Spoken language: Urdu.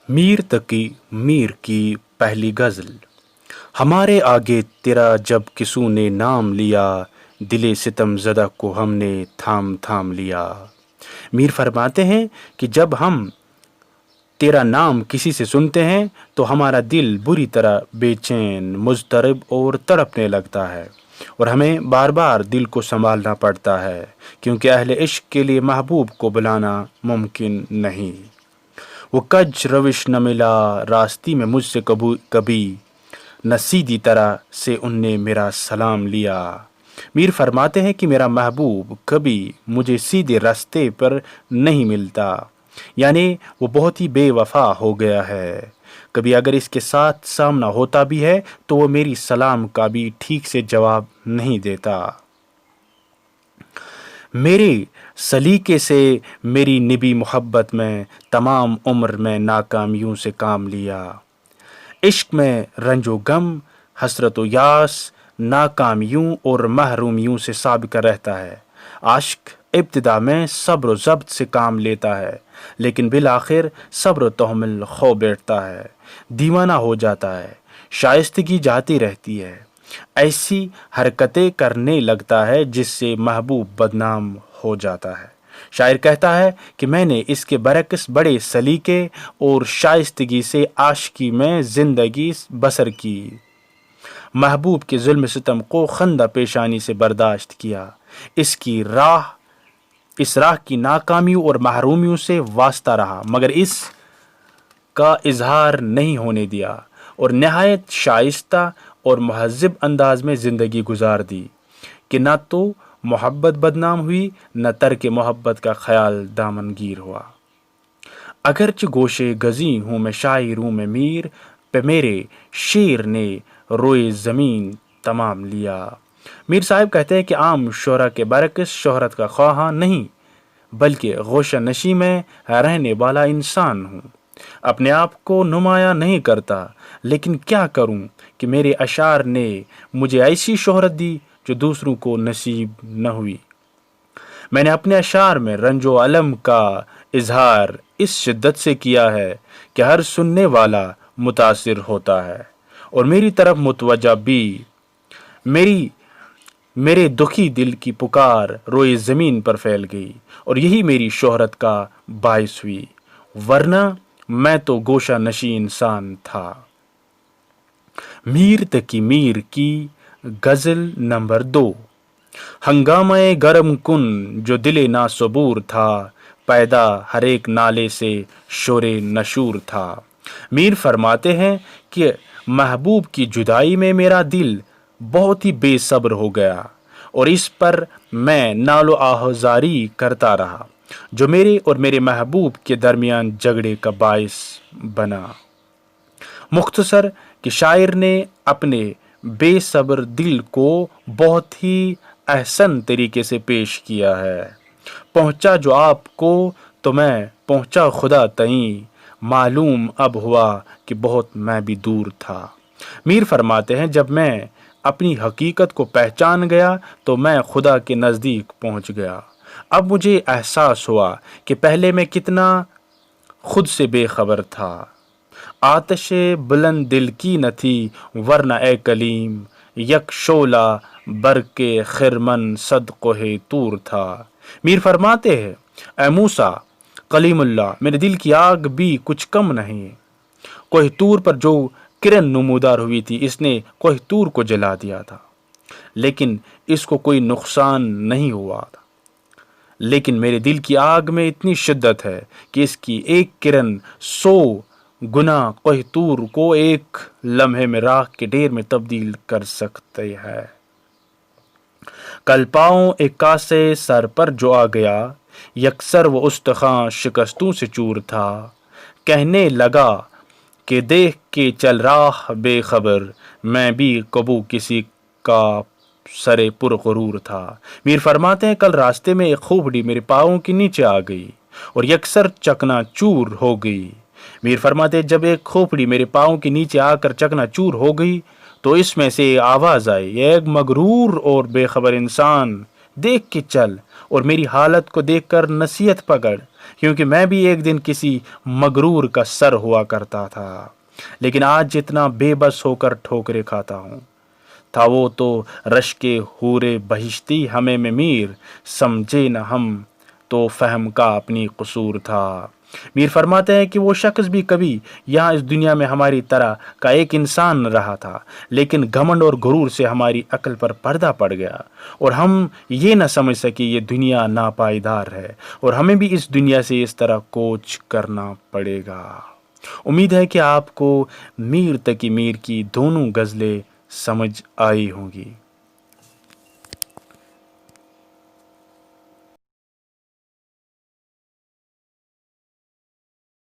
میر تقی میر کی پہلی غزل۔ ہمارے آگے تیرا جب کسو نے نام لیا، دل ستم زدہ کو ہم نے تھام تھام لیا۔ میر فرماتے ہیں کہ جب ہم تیرا نام کسی سے سنتے ہیں تو ہمارا دل بری طرح بے چین، مضطرب اور تڑپنے لگتا ہے، اور ہمیں بار بار دل کو سنبھالنا پڑتا ہے، کیونکہ اہل عشق کے لیے محبوب کو بلانا ممکن نہیں۔ وہ کج روش نہ ملا راستی میں مجھ سے کبھی، نہ سیدھی طرح سے ان نے میرا سلام لیا۔ میر فرماتے ہیں کہ میرا محبوب کبھی مجھے سیدھے راستے پر نہیں ملتا، یعنی وہ بہت ہی بے وفا ہو گیا ہے۔ کبھی اگر اس کے ساتھ سامنا ہوتا بھی ہے تو وہ میری سلام کا بھی ٹھیک سے جواب نہیں دیتا۔ میرے سلیقے سے میری نبی محبت میں تمام عمر میں ناکامیوں سے کام لیا۔ عشق میں رنج و غم، حسرت و یاس، ناکامیوں اور محرومیوں سے سابقہ رہتا ہے۔ عاشق ابتدا میں صبر و ضبط سے کام لیتا ہے، لیکن بالآخر صبر و تحمل کھو بیٹھتا ہے، دیوانہ ہو جاتا ہے، شائستگی جاتی رہتی ہے، ایسی حرکتیں کرنے لگتا ہے جس سے محبوب بدنام ہو جاتا ہے۔ شاعر کہتا ہے کہ میں نے اس کے برعکس بڑے سلیقے اور شائستگی سے عاشقی میں زندگی بسر کی، محبوب کے ظلم ستم کو خندہ پیشانی سے برداشت کیا، اس راہ کی ناکامیوں اور محرومیوں سے واسطہ رہا، مگر اس کا اظہار نہیں ہونے دیا، اور نہایت شائستہ اور مہذب انداز میں زندگی گزار دی کہ نہ تو محبت بدنام ہوئی، نہ ترک محبت کا خیال دامنگیر ہوا۔ اگرچہ گوشے گزیں ہوں میں شاعر ہوں میں میر، پہ میرے شعر نے روئے زمین تمام لیا۔ میر صاحب کہتے ہیں کہ عام شعراء کے برعکس شہرت کا خواہاں نہیں، بلکہ گوشہ نشی میں رہنے والا انسان ہوں۔ اپنے آپ کو نمایاں نہیں کرتا، لیکن کیا کروں کہ میرے اشعار نے مجھے ایسی شہرت دی جو دوسروں کو نصیب نہ ہوئی۔ میں نے اپنے اشعار میں رنج و الم کا اظہار اس شدت سے کیا ہے کہ ہر سننے والا متاثر ہوتا ہے، اور میری طرف متوجہ بھی۔ میرے دکھی دل کی پکار روئے زمین پر پھیل گئی، اور یہی میری شہرت کا باعث ہوئی، ورنہ میں تو گوشہ نشی انسان تھا۔ میر تقی میر کی غزل نمبر 2۔ ہنگامہ گرم کن جو دل ناصبور تھا، پیدا ہر ایک نالے سے شور نشور تھا۔ میر فرماتے ہیں کہ محبوب کی جدائی میں میرا دل بہت ہی بے صبر ہو گیا، اور اس پر میں نال و آہذاری کرتا رہا، جو میرے اور میرے محبوب کے درمیان جھگڑے کا باعث بنا۔ مختصر کہ شاعر نے اپنے بے صبر دل کو بہت ہی احسن طریقے سے پیش کیا ہے۔ پہنچا جو آپ کو تو میں پہنچا خدا تئیں، معلوم اب ہوا کہ بہت میں بھی دور تھا۔ میر فرماتے ہیں جب میں اپنی حقیقت کو پہچان گیا تو میں خدا کے نزدیک پہنچ گیا۔ اب مجھے احساس ہوا کہ پہلے میں کتنا خود سے بے خبر تھا۔ آتش بلند دل کی نہ تھی ورنہ اے کلیم، یک شعلہ برق خرمن صد کوہ طور تھا۔ میر فرماتے ہیں اے موسیٰ کلیم اللہ، میرے دل کی آگ بھی کچھ کم نہیں۔ کوہ طور پر جو کرن نمودار ہوئی تھی، اس نے کوہ طور کو جلا دیا تھا، لیکن اس کو کوئی نقصان نہیں ہوا تھا۔ لیکن میرے دل کی آگ میں اتنی شدت ہے کہ اس کی ایک کرن 100 گنا کوہ طور کو ایک لمحے میں راکھ کے ڈھیر میں تبدیل کر سکتے ہے۔ کل پاؤں ایک کاسے سر پر جو آ گیا، یکسر وہ استخواں شکستوں سے چور تھا۔ کہنے لگا کہ دیکھ کے چل راہ بے خبر، میں بھی کبو کسی کا سرے پر غرور تھا۔ میر فرماتے ہیں کل راستے میں ایک کھوپڑی میرے پاؤں کے نیچے آ گئی اور یکسر چکنا چور ہو گئی۔ میر فرماتے ہیں جب ایک کھوپڑی میرے پاؤں کے نیچے آ کر چکنا چور ہو گئی تو اس میں سے آواز آئی، ایک مغرور اور بے خبر انسان، دیکھ کے چل اور میری حالت کو دیکھ کر نصیحت پکڑ، کیونکہ میں بھی ایک دن کسی مغرور کا سر ہوا کرتا تھا، لیکن آج جتنا بے بس ہو کر ٹھوکریں کھاتا ہوں، تھا وہ تو رشک حور بہشتی ہمیں میں میر، سمجھے نہ ہم تو فہم کا اپنی قصور تھا۔ میر فرماتے ہیں کہ وہ شخص بھی کبھی یہاں اس دنیا میں ہماری طرح کا ایک انسان رہا تھا، لیکن گھمنڈ اور غرور سے ہماری عقل پر پردہ پڑ گیا اور ہم یہ نہ سمجھ سکے یہ دنیا ناپائیدار ہے اور ہمیں بھی اس دنیا سے اس طرح کوچ کرنا پڑے گا۔ امید ہے کہ آپ کو میر تقی میر کی دونوں غزلیں سمجھ آئی ہوں گی۔